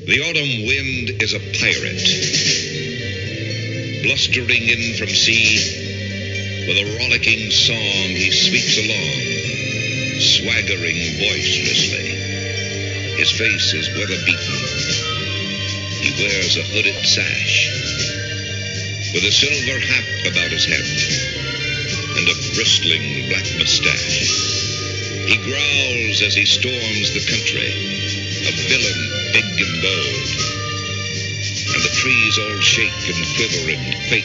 The autumn wind is a pirate, blustering in from sea. With a rollicking song he sweeps along, swaggering boisterously. His face is weather-beaten. He wears a hooded sash, with a silver hat about his head, and a bristling black mustache. He growls as he storms the country, a villain big and bold. And the trees all shake and quiver and quake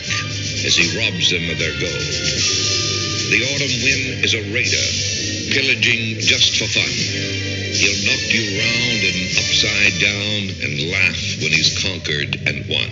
as he robs them of their gold. The autumn wind is a raider, pillaging just for fun. He'll knock you round and upside down and laugh when he's conquered and won.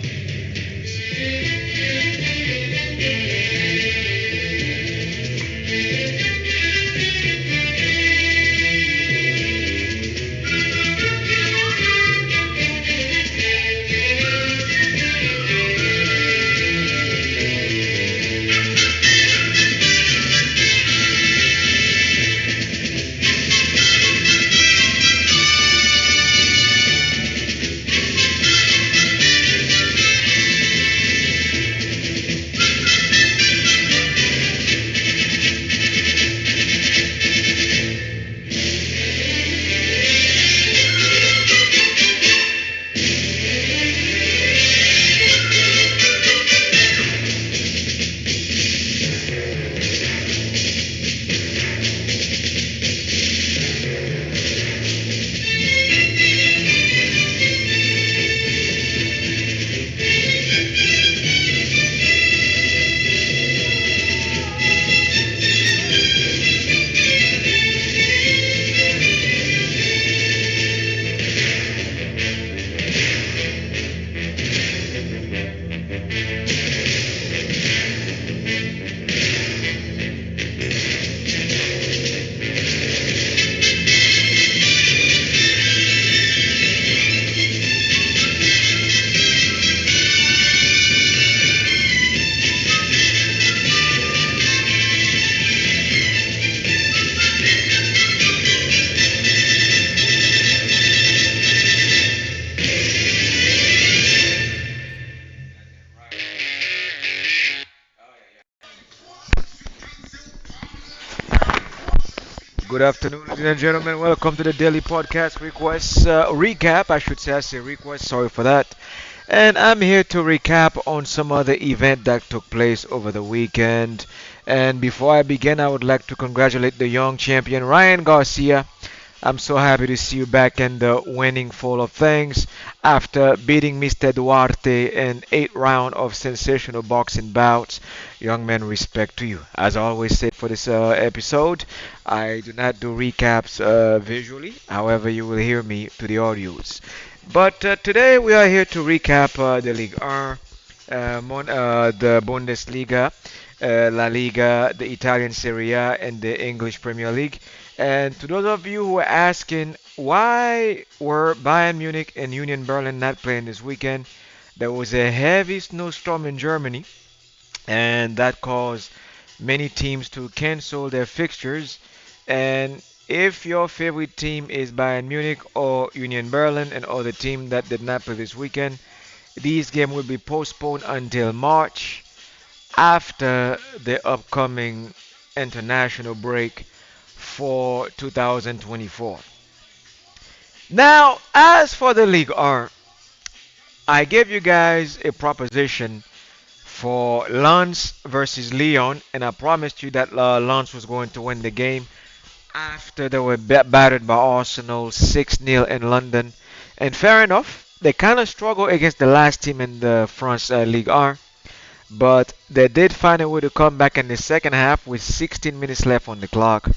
Good afternoon, ladies and gentlemen. Welcome to the daily podcast request recap. I should say, I say request. Sorry for that. And I'm here to recap on some other event that took place over the weekend. And before I begin, I would like to congratulate the young champion Ryan Garcia. I'm so happy to see you back in the winning full of things after beating Mr. Duarte in 8 rounds of sensational boxing bouts. Young man, respect to you. As I always say for this episode, I do not do recaps visually. However, you will hear me to the audios. But today we are here to recap the Ligue 1, the Bundesliga, La Liga, the Italian Serie A, and the English Premier League. And to those of you who are asking why were Bayern Munich and Union Berlin not playing this weekend, there was a heavy snowstorm in Germany, and that caused many teams to cancel their fixtures. And if your favorite team is Bayern Munich or Union Berlin and other team that did not play this weekend, these games will be postponed until March after the upcoming international break for 2024. Now, as for the League R, I gave you guys a proposition for Lens versus Lyon, and I promised you that Lens was going to win the game after they were battered by Arsenal 6-0 in London. And fair enough, they kind of struggled against the last team in the France League R, but they did find a way to come back in the second half with 16 minutes left on the clock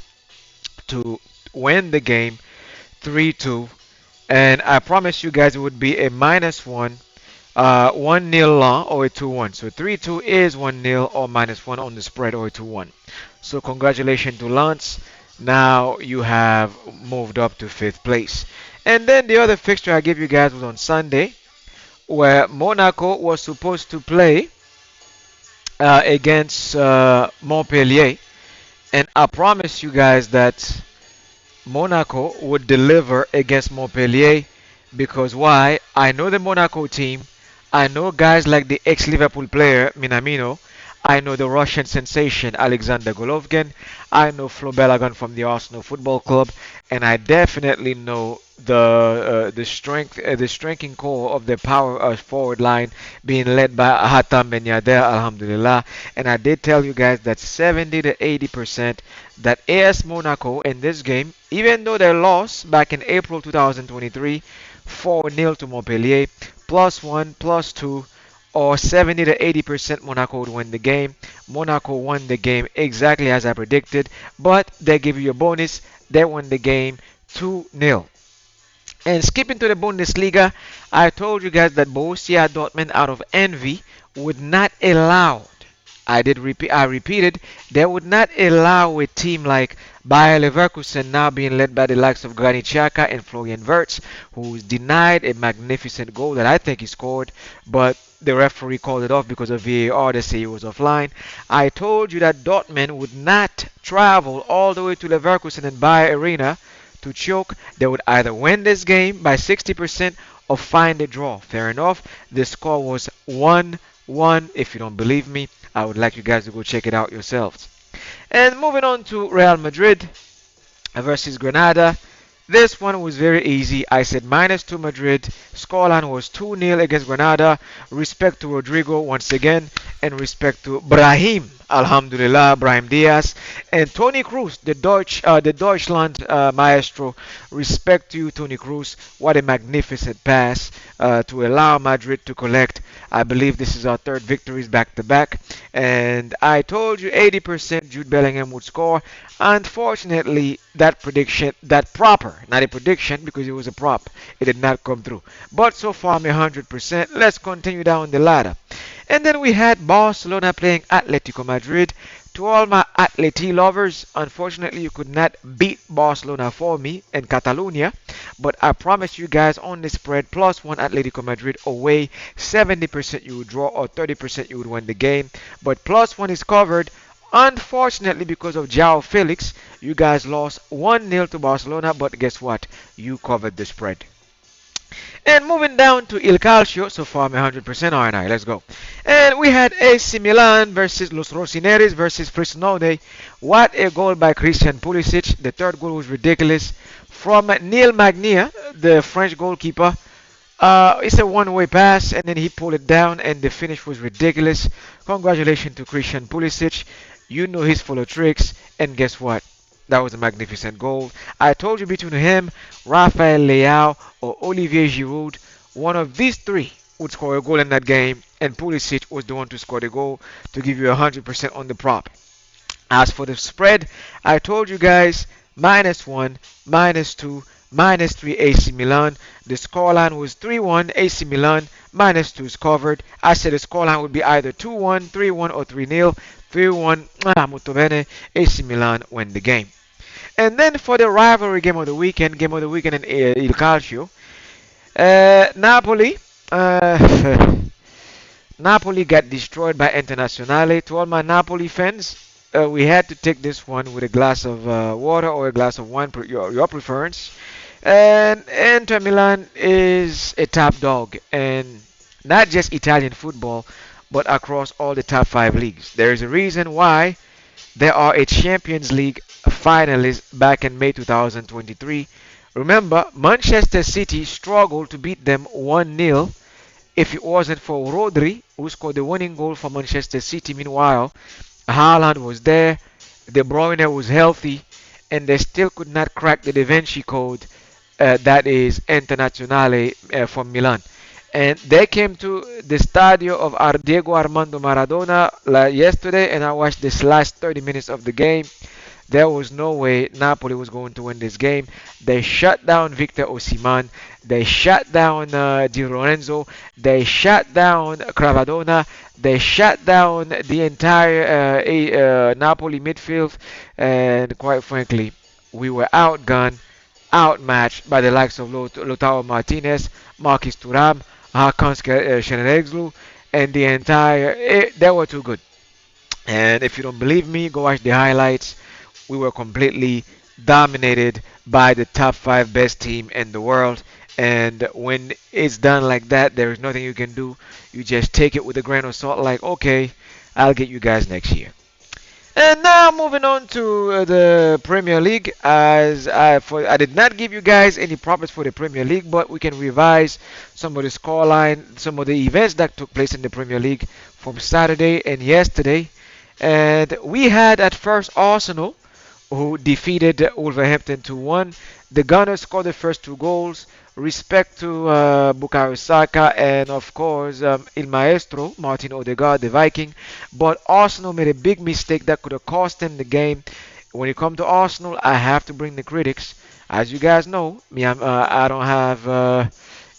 to win the game 3-2. And I promised you guys it would be a -1, 1-0 long or a 2-1. So 3-2 is 1-0 or -1 on the spread or a 2-1. So congratulations to Lens. Now you have moved up to fifth place. And then the other fixture I gave you guys was on Sunday, where Monaco was supposed to play against Montpellier. And I promised you guys that Monaco would deliver against Montpellier. Because why? I know the Monaco team. I know guys like the ex-Liverpool player Minamino. I know the Russian sensation Alexander Golovkin. I know Flo Balogun from the Arsenal Football Club, and I definitely know the strengthening core of the power forward line being led by Hatam Ben Yadder, Alhamdulillah. And I did tell you guys that 70 to 80% that AS Monaco in this game, even though they lost back in April 2023, 4-0 to Montpellier, plus one, plus two, or 70 to 80% Monaco would win the game. Monaco won the game exactly as I predicted, but they give you a bonus. They won the game 2-0. And skipping to the Bundesliga, I told you guys that Borussia Dortmund, out of envy, would not allow. I repeated, they would not allow a team like Bayer Leverkusen, now being led by the likes of Granit Xhaka and Florian Wirtz, who denied a magnificent goal that I think he scored, but the referee called it off because of VAR. They say he was offline. I told you that Dortmund would not travel all the way to Leverkusen and Bayer Arena to choke. They would either win this game by 60% or find a draw. Fair enough. The score was 1-1. If you don't believe me, I would like you guys to go check it out yourselves. And moving on to Real Madrid versus Granada. This one was very easy. I said -2 Madrid. Scoreline was 2-0 against Granada. Respect to Rodrigo once again, and respect to Brahim. Alhamdulillah, Brahim Diaz and Tony Cruz, the Deutschland maestro. Respect to you, Tony Cruz. What a magnificent pass to allow Madrid to collect. I believe this is our third victories back to back. And I told you 80% Jude Bellingham would score. Unfortunately, that prediction, that proper, not a prediction because it was a prop, it did not come through. But so far, I'm 100%. Let's continue down the ladder. And then we had Barcelona playing Atletico Madrid. To all my Atleti lovers, unfortunately, you could not beat Barcelona for me in Catalonia. But I promise you guys on the spread, +1 Atletico Madrid away, 70% you would draw or 30% you would win the game. But +1 is covered. Unfortunately, because of João Felix, you guys lost 1-0 to Barcelona. But guess what? You covered the spread. And moving down to Il Calcio, so far I'm 100% R&I. Let's go. And we had AC Milan versus Los Rosineres versus Fresnone. What a goal by Christian Pulisic. The third goal was ridiculous. From Neil Magnia, the French goalkeeper. It's a one-way pass, and then he pulled it down, and the finish was ridiculous. Congratulations to Christian Pulisic. You know he's full of tricks, and guess what? That was a magnificent goal. I told you between him, Rafael Leao, or Olivier Giroud, one of these three would score a goal in that game, and Pulisic was the one to score the goal to give you 100% on the prop. As for the spread, I told you guys -1, -2, -3 AC Milan. The scoreline was 3-1 AC Milan, -2 is covered. I said the scoreline would be either 2-1, 3-1, or 3-0. 3-1, molto bene, AC Milan win the game. And then for the rivalry game of the weekend in Il Calcio, Napoli, Napoli got destroyed by Internazionale. To all my Napoli fans, we had to take this one with a glass of water or a glass of wine, your preference. And Inter Milan is a top dog, and not just Italian football, but across all the top five leagues. There is a reason why they are a Champions League finalist back in May 2023. Remember, Manchester City struggled to beat them 1-0 if it wasn't for Rodri, who scored the winning goal for Manchester City. Meanwhile, Haaland was there, De Bruyne was healthy, and they still could not crack the Da Vinci code that is Internazionale from Milan. And they came to the stadio of Diego Armando Maradona yesterday, and I watched this last 30 minutes of the game. There was no way Napoli was going to win this game. They shut down Victor Osimhen. They shut down Di Lorenzo. They shut down Cravadona. They shut down the entire Napoli midfield. And quite frankly, we were outgunned, outmatched by the likes of Lautaro Martinez, Marquis Thuram, Hakan Şenereglu, and the entire. They were too good. And if you don't believe me, go watch the highlights. We were completely dominated by the top five best team in the world, And when it's done like that, there is nothing you can do. You just take it with a grain of salt, like, okay, I'll get you guys next year. And now moving on to the Premier League, as I did not give you guys any props for the Premier League, but we can revise some of the scoreline, some of the events that took place in the Premier League from Saturday and yesterday. And we had at first Arsenal, who defeated Wolverhampton 2-1. The Gunners scored the first two goals. Respect to Bukayo Saka and of course Il Maestro Martin Odegaard, the Viking. But Arsenal made a big mistake that could have cost them the game. When it comes to Arsenal, I have to bring the critics. As you guys know, I don't have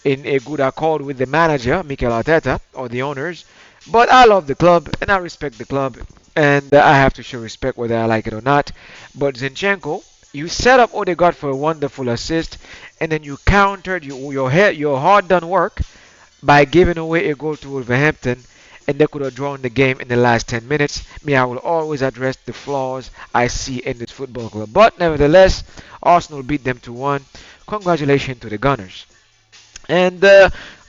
in a good accord with the manager, Mikel Arteta, or the owners. But I love the club and I respect the club, and I have to show respect whether I like it or not. But Zinchenko, you set up Odegaard for a wonderful assist, and then you countered your hard done work by giving away a goal to Wolverhampton, and they could have drawn the game in the last 10 minutes. Me, I will always address the flaws I see in this football club. But nevertheless, Arsenal beat them 2-1. Congratulations to the Gunners. And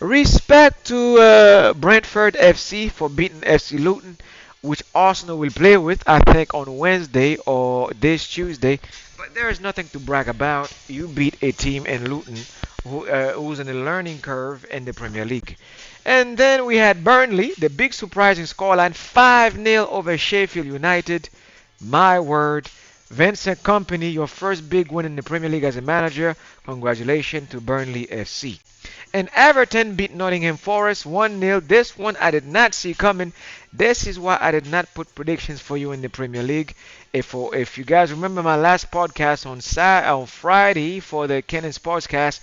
respect to Brentford FC for beating FC Luton, which Arsenal will play with, I think, on Wednesday or this Tuesday. But there is nothing to brag about. You beat a team in Luton who's in a learning curve in the Premier League. And then we had Burnley, the big surprising scoreline 5-0 over Sheffield United. My word. Vincent Company, your first big win in the Premier League as a manager. Congratulations to Burnley FC. And Everton beat Nottingham Forest 1-0. This one I did not see coming. This is why I did not put predictions for you in the Premier League. If you guys remember my last podcast on Friday for the Canon Sportscast,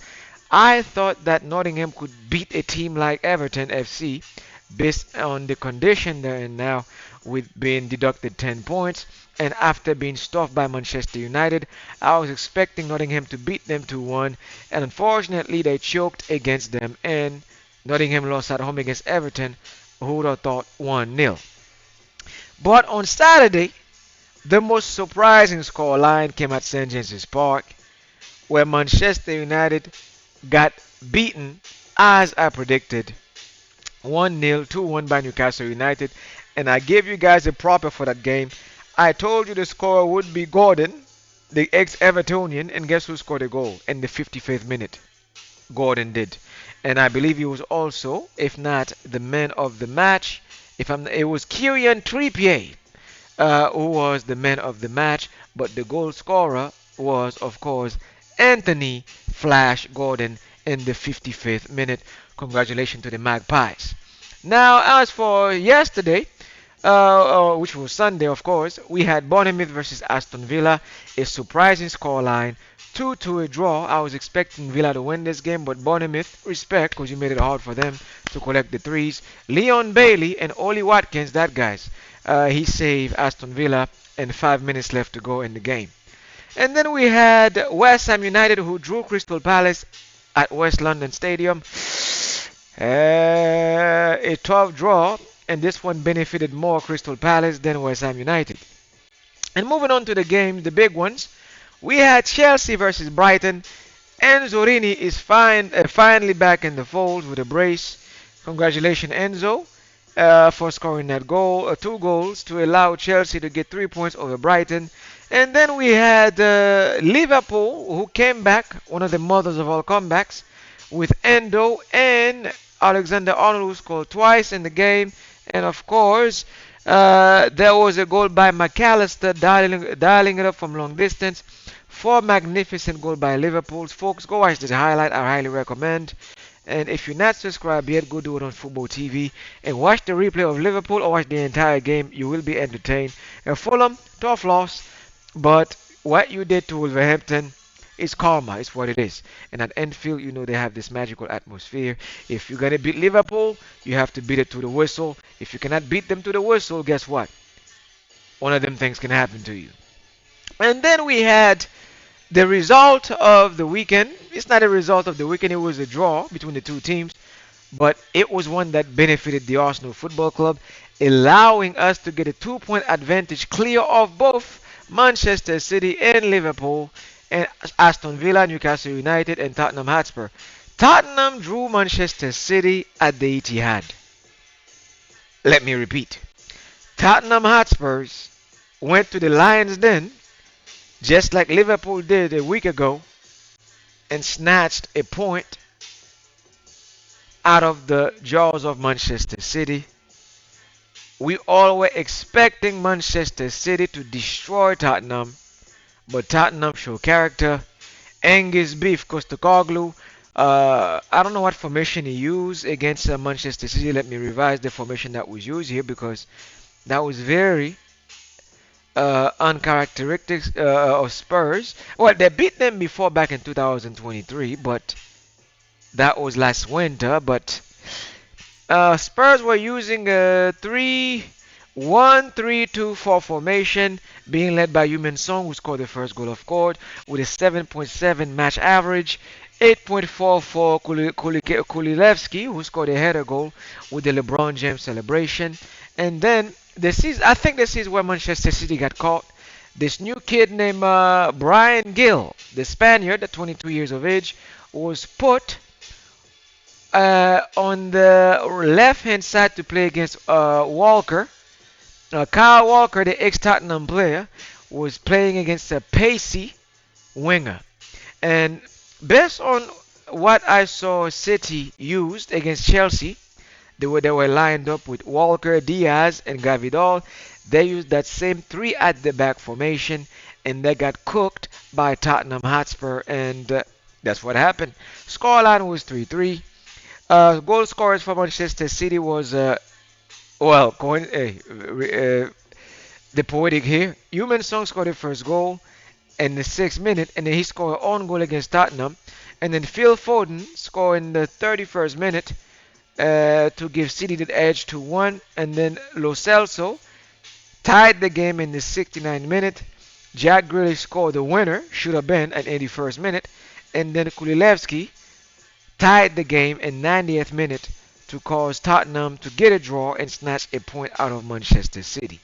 I thought that Nottingham could beat a team like Everton FC based on the condition they're in now, with being deducted 10 points. And after being stuffed by Manchester United, I was expecting Nottingham to beat them 2-1, and unfortunately they choked against them, and Nottingham lost at home against Everton, who would have thought 1-0. But on Saturday, the most surprising scoreline came at St. James's Park, where Manchester United got beaten, as I predicted, 1-0, 2-1 by Newcastle United, and I gave you guys a proper for that game. I told you the scorer would be Gordon, the ex-Evertonian, and guess who scored a goal in the 55th minute? Gordon did. And I believe he was also, if not the man of the match, it was Kieran Trippier who was the man of the match, but the goal scorer was, of course, Anthony Flash Gordon in the 55th minute. Congratulations to the Magpies. Now, as for yesterday, which was Sunday, of course, we had Bournemouth versus Aston Villa, a surprising scoreline, 2-2 a draw. I was expecting Villa to win this game, but Bournemouth, respect, because you made it hard for them to collect the threes. Leon Bailey and Oli Watkins, that guys, he saved Aston Villa, and 5 minutes left to go in the game. And then we had West Ham United, who drew Crystal Palace at West London Stadium. A 12 draw, and this one benefited more Crystal Palace than West Ham United. And moving on to the games, the big ones, we had Chelsea versus Brighton. Enzo Rini is finally back in the fold with a brace. Congratulations, Enzo, for scoring that goal, 2 goals to allow Chelsea to get 3 points over Brighton. And then we had Liverpool, who came back, one of the mothers of all comebacks, with Endo and Alexander Arnold, who scored twice in the game. And of course, there was a goal by McAllister, dialing it up from long distance. 4 magnificent goals by Liverpool. Folks, go watch this highlight. I highly recommend. And if you're not subscribed yet, go do it on Football TV and watch the replay of Liverpool or watch the entire game. You will be entertained. Fulham, tough loss, but what you did to Wolverhampton, it's karma, it's what it is. And at Enfield, you know they have this magical atmosphere. If you're going to beat Liverpool, you have to beat it to the whistle. If you cannot beat them to the whistle, guess what? One of them things can happen to you. And then we had the result of the weekend. It's not a result of the weekend, it was a draw between the two teams. But it was one that benefited the Arsenal Football Club, allowing us to get a 2-point advantage clear of both Manchester City and Liverpool, and Aston Villa, Newcastle United, and Tottenham Hotspur. Tottenham drew Manchester City at the Etihad. Let me repeat. Tottenham Hotspurs went to the Lions Den, just like Liverpool did a week ago, and snatched a point out of the jaws of Manchester City. We all were expecting Manchester City to destroy Tottenham, but Tottenham showed character. Angus Beef Kostakoglu, I don't know what formation he used against Manchester City. Let me revise the formation that was used here because that was very uncharacteristic of Spurs. Well, they beat them before back in 2023, but that was last winter. But Spurs were using a 3-1-3-2-4 formation, being led by Heung-min Son, who scored the first goal, of course, with a 7.7 match average. 8.44 Kulilevsky, who scored a header goal with the LeBron James celebration. And then I think this is where Manchester City got caught. This new kid named Brian Gill, the Spaniard, 22 years of age, was put on the left-hand side to play against Walker. Kyle Walker, the ex-Tottenham player, was playing against a pacey winger. And based on what I saw City used against Chelsea, they were lined up with Walker, Diaz, and Gavidal. They used that same three at the back formation, and they got cooked by Tottenham Hotspur, and that's what happened. Scoreline was 3-3. Goal scorers for Manchester City was the poetic here. Heung-min Son scored the first goal in the 6th minute, and then he scored an own goal against Tottenham. And then Phil Foden scored in the 31st minute to give City the edge to 1. And then Lo Celso tied the game in the 69th minute. Jack Grealish scored the winner, should have been at 81st minute. And then Kulilevsky tied the game in 90th minute to cause Tottenham to get a draw and snatch a point out of Manchester City.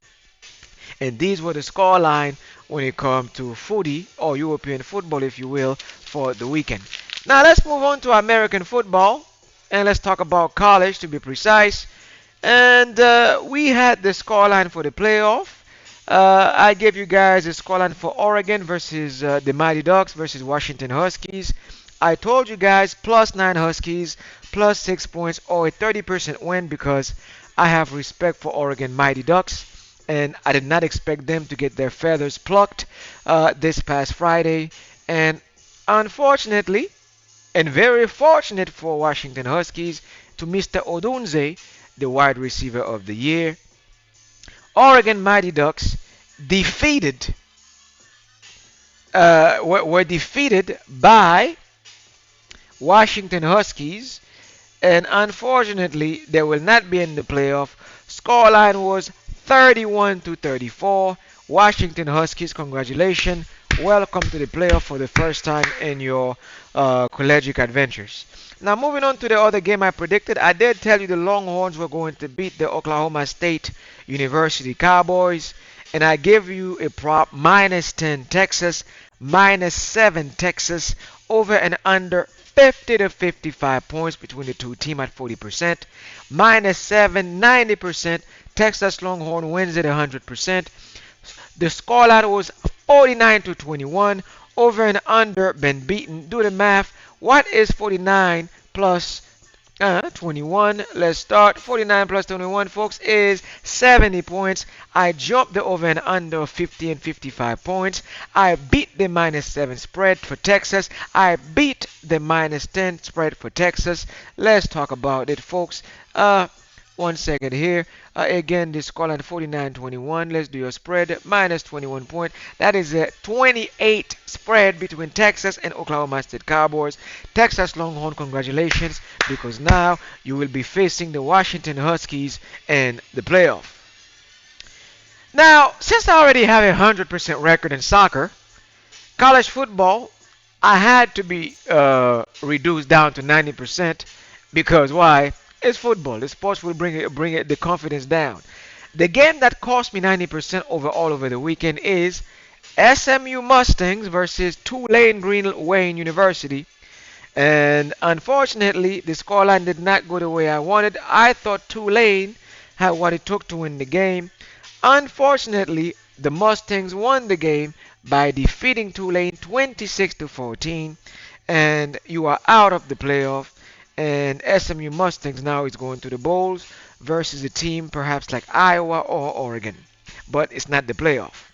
And these were the scoreline when it comes to footy or European football, if you will, for the weekend. Now let's move on to American football and let's talk about college to be precise. And we had the scoreline for the playoff. I gave you guys the scoreline for Oregon versus the Mighty Ducks versus Washington Huskies. I told you guys +9 Huskies, +6 points, or a 30% win because I have respect for Oregon Mighty Ducks. And I did not expect them to get their feathers plucked this past Friday. And unfortunately, and very fortunate for Washington Huskies, to Mr. Odunze, the wide receiver of the year, Oregon Mighty Ducks defeated were defeated by Washington Huskies, and unfortunately they will not be in the playoff. Scoreline was 31-34. Washington Huskies, congratulations. Welcome to the playoff for the first time in your collegiate adventures. Now moving on to the other game I predicted. I did tell you the Longhorns were going to beat the Oklahoma State University Cowboys. And I gave you a prop -10 Texas, -7 Texas, over and under 50 to 55 points between the two teams at 40%. -7, 90%. Texas Longhorn wins it 100%. The scoreline was 49-21. Over and under been beaten. Do the math. What is 49 plus 21? Let's start. 49 plus 21, folks, is 70 points. I jumped the over and under 50 and 55 points. I beat the -7 spread for Texas. I beat the -10 spread for Texas. Let's talk about it, folks. 1 second here. Again, this scoreline 49-21. Let's do your spread. -21 point. That is a 28 spread between Texas and Oklahoma State Cowboys. Texas Longhorn, congratulations, because now you will be facing the Washington Huskies in the playoff. Now, since I already have a 100% record in soccer, college football, I had to be reduced down to 90% because why? It's football. The sports will bring the confidence down. The game that cost me 90% all over the weekend is SMU Mustangs versus Tulane Green Wayne University. And unfortunately, the scoreline did not go the way I wanted. I thought Tulane had what it took to win the game. Unfortunately, the Mustangs won the game by defeating Tulane 26 to 14, and you are out of the playoff. And SMU Mustangs now is going to the bowls versus a team perhaps like Iowa or Oregon, but it's not the playoff.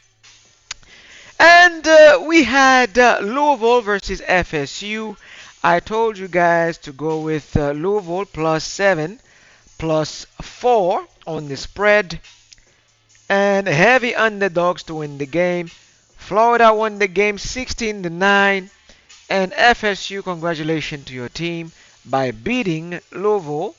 And we had Louisville versus FSU. I told you guys to go with Louisville plus 7, plus 4 on the spread, and heavy underdogs to win the game. Florida won the game 16 to 9, and FSU, congratulations to your team by beating Louisville.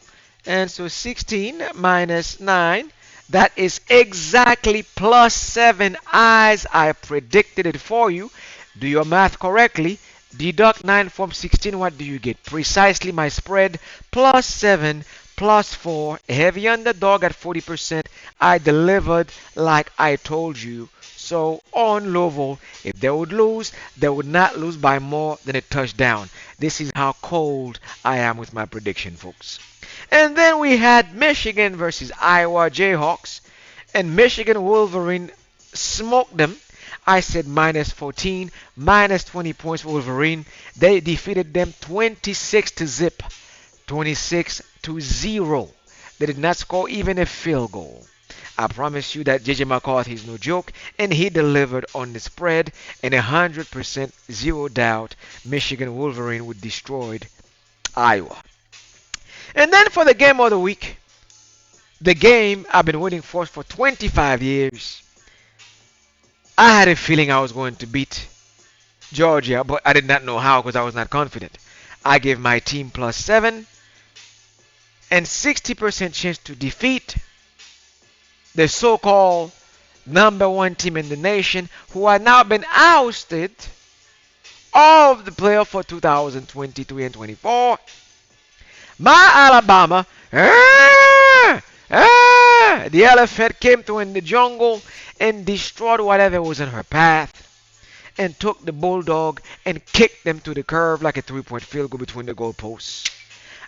And so 16 minus 9, that is exactly plus 7 as I predicted it for you. Do your math correctly. Deduct 9 from 16, what do you get? Precisely my spread, plus 7, plus 4, heavy underdog at 40%. I delivered like I told you. So on Louisville, if they would lose, they would not lose by more than a touchdown. This is how cold I am with my prediction, folks. And then we had Michigan versus Iowa Jayhawks, and Michigan Wolverine smoked them. I said minus 14, minus 20 points for Wolverine. They defeated them 26 to zip, 26 to 0. They did not score even a field goal. I promise you that JJ McCarthy is no joke, and he delivered on the spread, and 100% zero doubt Michigan Wolverine would destroy Iowa. And then for the game of the week, the game I've been waiting for 25 years. I had a feeling I was going to beat Georgia, but I did not know how because I was not confident. I gave my team plus 7 and 60% chance to defeat the so-called number one team in the nation, who had now been ousted of the playoff for 2023 and 24. My Alabama, the elephant came through in the jungle and destroyed whatever was in her path, and took the Bulldog and kicked them to the curve like a 3-point field goal between the goalposts.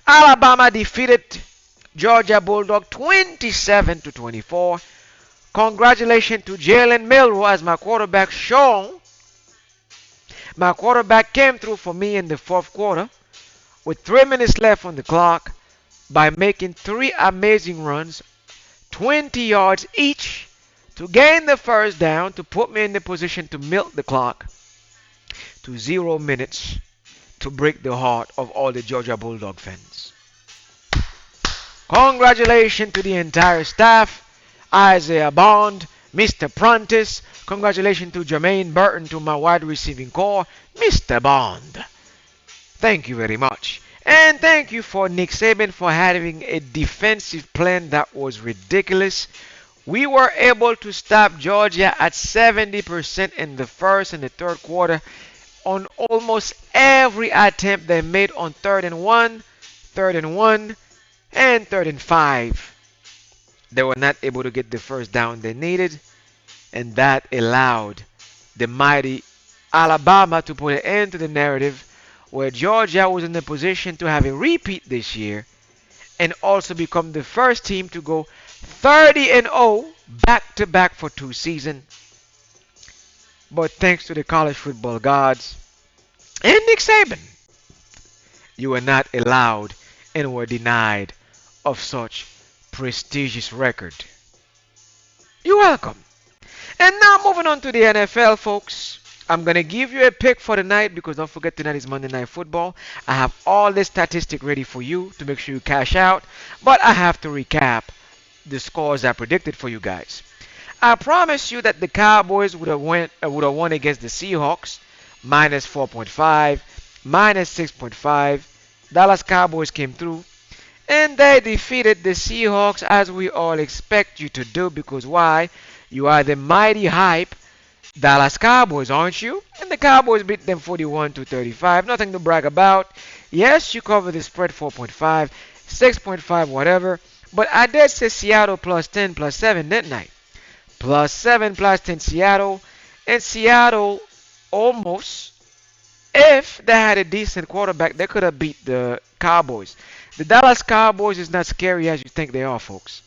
Alabama defeated Georgia Bulldog 27 to 24. Congratulations to Jalen Milroe as my quarterback shown. My quarterback came through for me in the fourth quarter with 3 minutes left on the clock by making 3 amazing runs, 20 yards each, to gain the first down to put me in the position to milk the clock to 0 minutes to break the heart of all the Georgia Bulldog fans. Congratulations to the entire staff, Isaiah Bond, Mr. Prentice. Congratulations to Jermaine Burton, to my wide receiving core, Mr. Bond. Thank you very much. And thank you for Nick Saban for having a defensive plan that was ridiculous. We were able to stop Georgia at 70% in the first and the third quarter on almost every attempt they made on 3rd and 1, 3rd and 1, and 3rd and 5. They were not able to get the first down they needed, and that allowed the mighty Alabama to put an end to the narrative where Georgia was in the position to have a repeat this year and also become the first team to go 30 and 0 back to back for 2 seasons. But thanks to the college football gods and Nick Saban, you were not allowed and were denied of such prestigious record. You're welcome. And now moving on to the NFL, folks. I'm going to give you a pick for the night because don't forget tonight is Monday Night Football. I have all the statistics ready for you to make sure you cash out. But I have to recap the scores I predicted for you guys. I promised you that the Cowboys would have won against the Seahawks, minus 4.5, minus 6.5. Dallas Cowboys came through, and they defeated the Seahawks as we all expect you to do, because why? You are the mighty hype Dallas Cowboys, aren't you? And the Cowboys beat them 41 to 35. Nothing to brag about. Yes, you covered the spread 4.5, 6.5, whatever. But I did say Seattle plus 10, plus 7, didn't I? Plus 7, plus 10 Seattle. And Seattle almost If they had a decent quarterback, they could have beat the Cowboys. The Dallas Cowboys is not scary as you think they are, folks.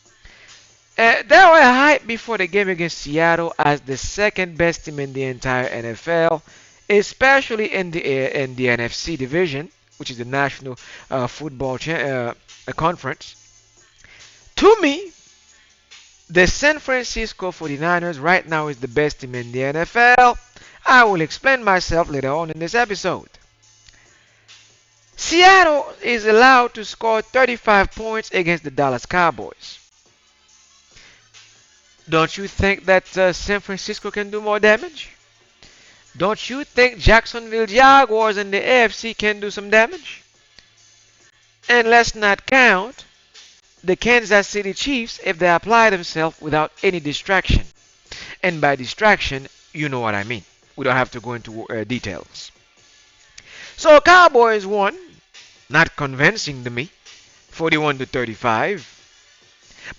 They were hyped before the game against Seattle as the second best team in the entire NFL, especially in the NFC division, which is the National Football Conference. To me, the San Francisco 49ers right now is the best team in the NFL. I will explain myself later on in this episode. Seattle is allowed to score 35 points against the Dallas Cowboys. Don't you think that San Francisco can do more damage? Don't you think Jacksonville Jaguars and the AFC can do some damage? And let's not count the Kansas City Chiefs if they apply themselves without any distraction. And by distraction, you know what I mean. We don't have to go into details. So Cowboys won, not convincing to me, 41 to 35.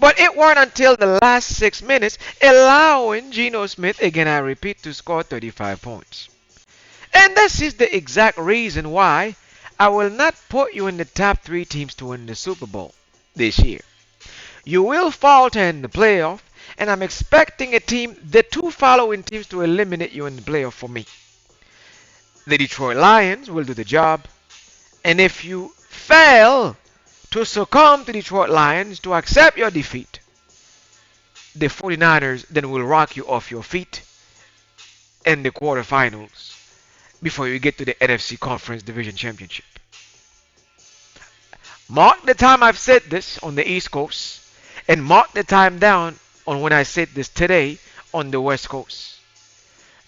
But it weren't until the last 6 minutes allowing Geno Smith, again I repeat, to score 35 points. And this is the exact reason why I will not put you in the top 3 teams to win the Super Bowl this year. You will falter in the playoff, and I'm expecting the 2 following teams to eliminate you in the playoff for me. The Detroit Lions will do the job, and if you fail to succumb to Detroit Lions to accept your defeat, the 49ers then will rock you off your feet in the quarterfinals before you get to the NFC Conference Division Championship. Mark the time I've said this on the East Coast, and mark the time down on when I said this today on the West Coast.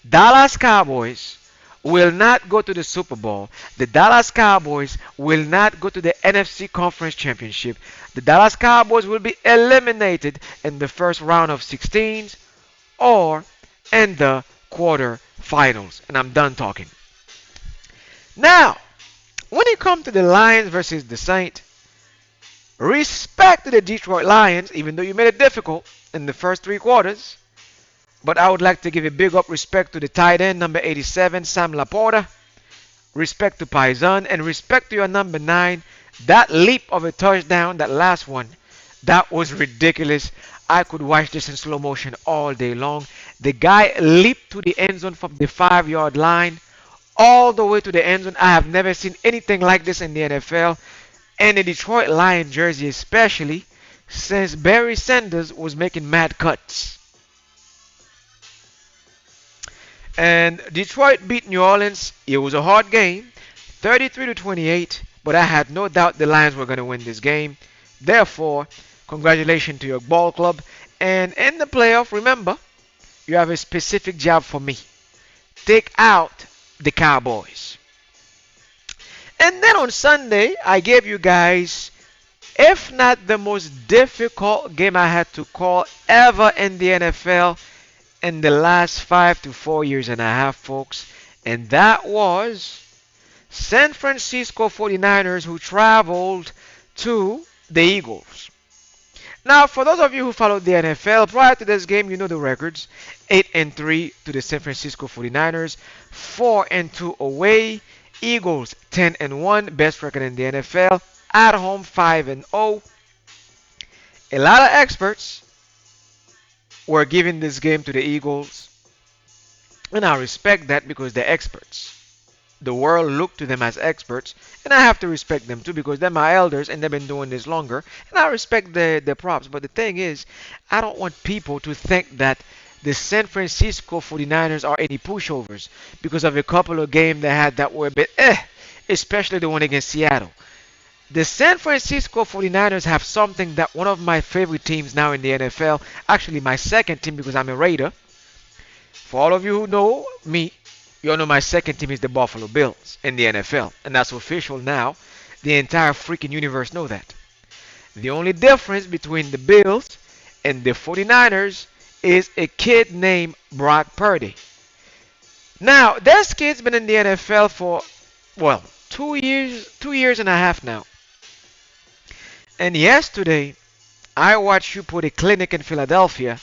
Dallas Cowboys will not go to the Super Bowl. The Dallas Cowboys will not go to the NFC Conference Championship. The Dallas Cowboys will be eliminated in the first round of 16s or in the quarterfinals. And I'm done talking. Now, when it comes to the Lions versus the Saints, respect to the Detroit Lions, even though you made it difficult in the first 3 quarters. But I would like to give a big up respect to the tight end, number 87, Sam Laporta. Respect to Paisan, and respect to your number 9. That leap of a touchdown, that last one, that was ridiculous. I could watch this in slow motion all day long. The guy leaped to the end zone from the 5-yard line all the way to the end zone. I have never seen anything like this in the NFL. And the Detroit Lion jersey especially, since Barry Sanders was making mad cuts. And Detroit beat New Orleans. It was a hard game, 33 to 28, but I had no doubt the Lions were going to win this game. Therefore, congratulations to your ball club. And in the playoff, remember, you have a specific job for me. Take out the Cowboys. And then on Sunday, I gave you guys, if not the most difficult game I had to call ever in the NFL in the last 5 to 4 years and a half, folks. And that was San Francisco 49ers who traveled to the Eagles. Now, for those of you who followed the NFL, prior to this game, you know the records. 8-3 to the San Francisco 49ers, 4-2 away. Eagles 10-1, best record in the NFL. At home 5-0. A lot of experts were giving this game to the Eagles, and I respect that because they're experts. The world looked to them as experts, and I have to respect them too because they're my elders and they've been doing this longer, and I respect the props. But the thing is, I don't want people to think that the San Francisco 49ers are any pushovers because of a couple of games they had that were a bit especially the one against Seattle. The San Francisco 49ers have something that one of my favorite teams now in the NFL, actually my second team because I'm a Raider. For all of you who know me, you all know my second team is the Buffalo Bills in the NFL, and that's official now. The entire freaking universe know that. The only difference between the Bills and the 49ers is a kid named Brock Purdy. Now, this kid's been in the NFL for, well, 2 years and a half now. And yesterday, I watched you put a clinic in Philadelphia.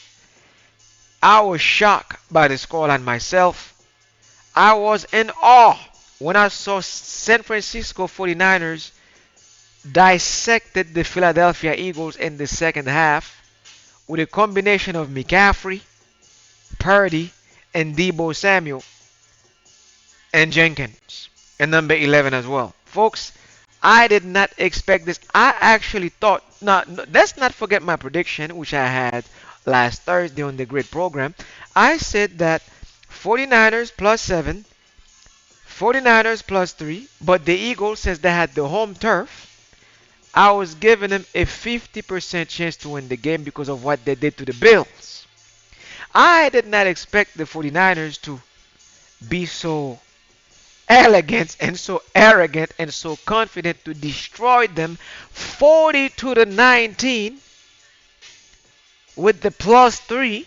I was shocked by the scoreline myself. I was in awe when I saw San Francisco 49ers dissected the Philadelphia Eagles in the second half with a combination of McCaffrey, Purdy, and Debo Samuel, and Jenkins, and number 11 as well. Folks, I did not expect this. I actually thought, now, let's not forget my prediction, which I had last Thursday on the grid program. I said that 49ers plus 7, 49ers plus 3, but the Eagles, since they had the home turf, I was giving them a 50% chance to win the game because of what they did to the Bills. I did not expect the 49ers to be so elegant and so arrogant and so confident to destroy them 42 to 19 with the plus 3.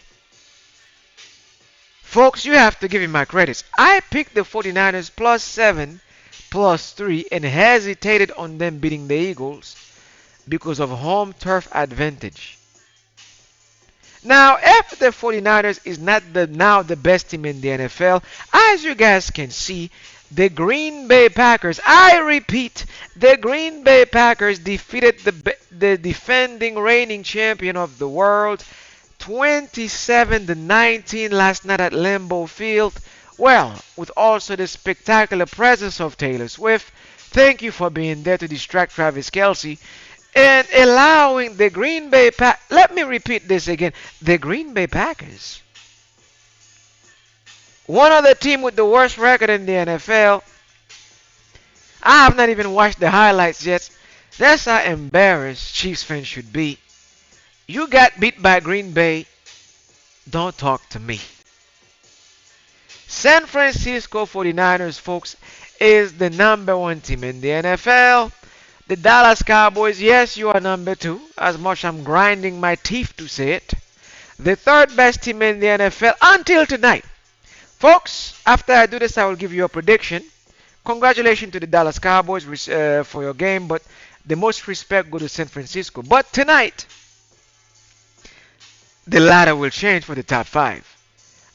Folks, you have to give me my credits. I picked the 49ers plus 7, plus 3, and hesitated on them beating the Eagles because of home turf advantage. Now, if the 49ers is not now the best team in the NFL, as you guys can see, the Green Bay Packers, I repeat, the Green Bay Packers defeated the defending reigning champion of the world 27 to 19 last night at Lambeau Field. Well, with also the spectacular presence of Taylor Swift. Thank you for being there to distract Travis Kelce and allowing the Green Bay Packers. Let me repeat this again. The Green Bay Packers, one of the team with the worst record in the NFL. I have not even watched the highlights yet. That's how embarrassed Chiefs fans should be. You got beat by Green Bay. Don't talk to me. San Francisco 49ers, folks, is the number 1 team in the NFL. The Dallas Cowboys, yes, you are number 2, as much I'm grinding my teeth to say it. The 3rd best team in the NFL until tonight. Folks, after I do this, I will give you a prediction. Congratulations to the Dallas Cowboys for your game, but the most respect go to San Francisco. But tonight, the ladder will change for the top 5.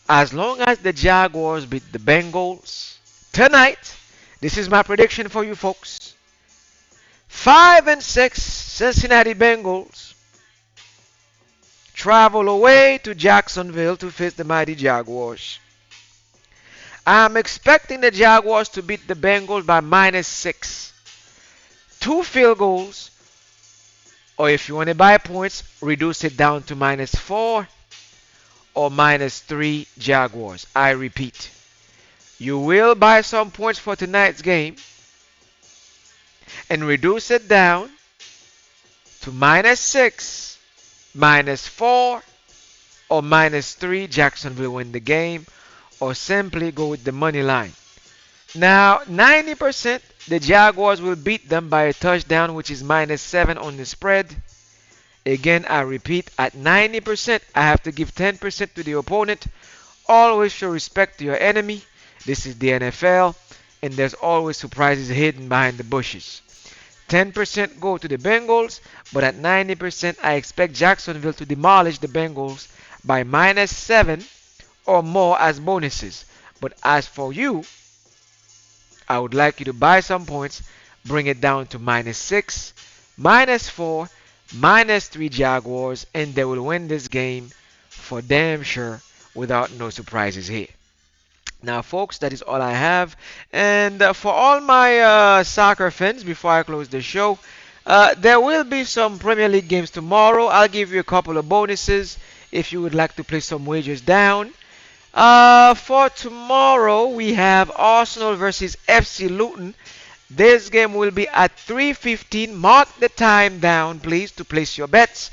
As long as the Jaguars beat the Bengals tonight, this is my prediction for you folks. 5 and 6 Cincinnati Bengals travel away to Jacksonville to face the mighty Jaguars. I'm expecting the Jaguars to beat the Bengals by -6. 2 field goals, or if you want to buy points, reduce it down to -4 or -3 Jaguars. I repeat, you will buy some points for tonight's game and reduce it down to -6, -4, or -3 Jacksonville win the game, or simply go with the money line. Now, 90% the Jaguars will beat them by a touchdown, which is -7 on the spread. Again, I repeat, at 90%, I have to give 10% to the opponent. Always show respect to your enemy. This is the NFL, and there's always surprises hidden behind the bushes. 10% go to the Bengals, but at 90%, I expect Jacksonville to demolish the Bengals by -7 or more as bonuses. But as for you, I would like you to buy some points, bring it down to -6, -4, -3 Jaguars, and they will win this game for damn sure without no surprises here. Now, folks, that is all I have. And for all my soccer fans, before I close the show, there will be some Premier League games tomorrow. I'll give you a couple of bonuses if you would like to play some wagers down. For tomorrow, we have Arsenal versus FC Luton. This game will be at 3:15. Mark the time down, please, to place your bets.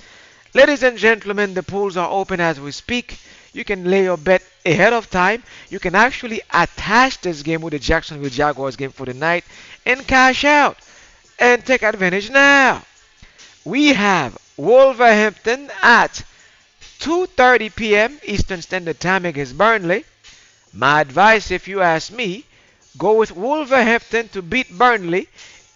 Ladies and gentlemen, the pools are open as we speak. You can lay your bet ahead of time. You can actually attach this game with the Jacksonville Jaguars game for the night and cash out and take advantage now. We have Wolverhampton at 2:30 p.m. Eastern Standard Time against Burnley. My advice, if you ask me, go with Wolverhampton to beat Burnley.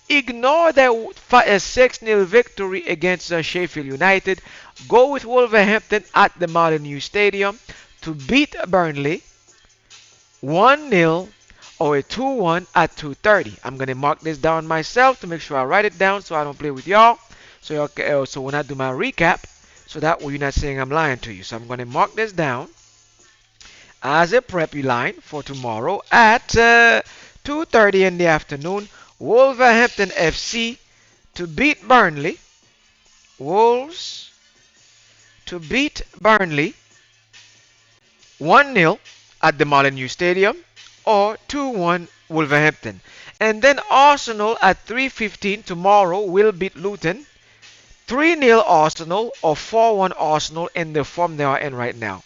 Ignore their 6-0 victory against Sheffield United. Go with Wolverhampton at the Molineux Stadium to beat Burnley 1-0 or a 2-1 at 2:30. I'm gonna mark this down myself to make sure I write it down so I don't play with y'all. So so when I do my recap, so that way you're not saying I'm lying to you. So I'm gonna mark this down as a prep line for tomorrow at 2:30 in the afternoon. Wolverhampton FC to beat Burnley. Wolves to beat Burnley 1-0 at the Molineux Stadium or 2-1 Wolverhampton. And then Arsenal at 3:15 tomorrow will beat Luton 3-0 Arsenal or 4-1 Arsenal in the form they are in right now.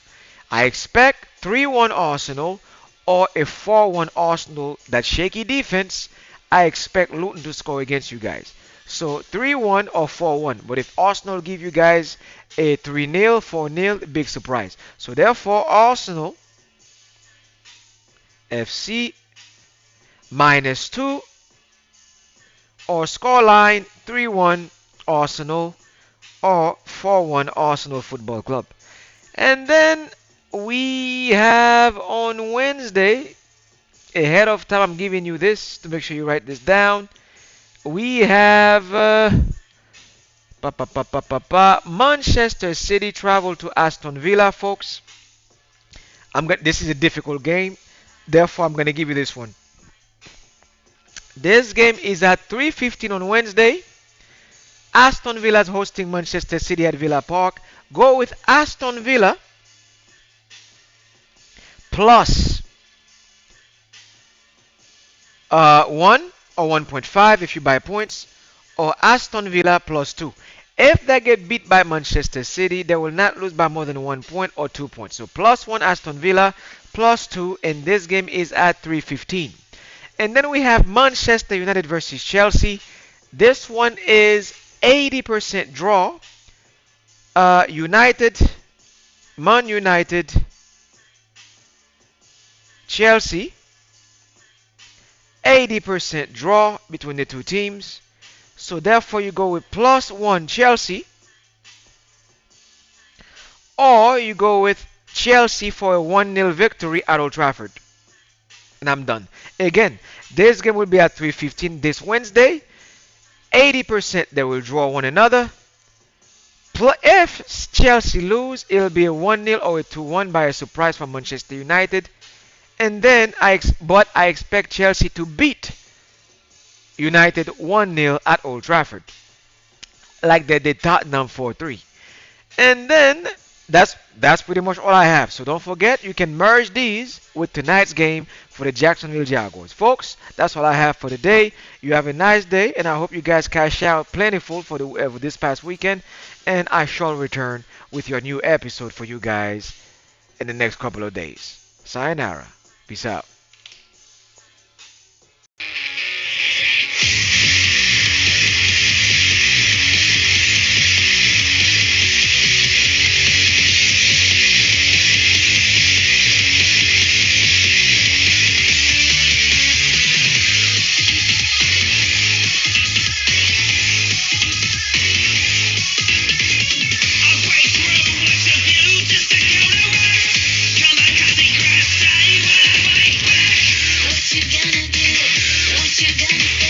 I expect 3-1 Arsenal or a 4-1 Arsenal. That shaky defense, I expect Luton to score against you guys. So 3-1 or 4-1. But if Arsenal give you guys a 3-0, 4-0, big surprise. So therefore, Arsenal FC -2 or scoreline 3-1 Arsenal or 4-1 Arsenal Football Club. And then we have on Wednesday, ahead of time, I'm giving you this to make sure you write this down. We have Manchester City travel to Aston Villa, folks. This is a difficult game, therefore I'm gonna give you this one. This game is at 3:15 on Wednesday. Aston Villa is hosting Manchester City at Villa Park. Go with Aston Villa plus 1 or 1.5 if you buy points, or Aston Villa plus 2. If they get beat by Manchester City, they will not lose by more than 1 point or 2 points. So plus 1 Aston Villa, plus 2, and this game is at 3:15. And then we have Manchester United versus Chelsea. This one is 80% draw. Man United, Chelsea, 80% draw between the two teams. So therefore you go with plus 1 Chelsea, or you go with Chelsea for a 1-0 victory at Old Trafford. And I'm done. Again, this game will be at 3:15 this Wednesday. 80% they will draw one another. If Chelsea lose, it'll be a 1-0 or a 2-1 by a surprise from Manchester United. And then I expect Chelsea to beat United 1-0 at Old Trafford, like they did Tottenham 4-3. And then that's pretty much all I have. So don't forget, you can merge these with tonight's game for the Jacksonville Jaguars. Folks, that's all I have for today. You have a nice day, and I hope you guys cash out plentiful for this past weekend. And I shall return with your new episode for you guys in the next couple of days. Sayonara. Peace out. What you gonna do? What you gonna say?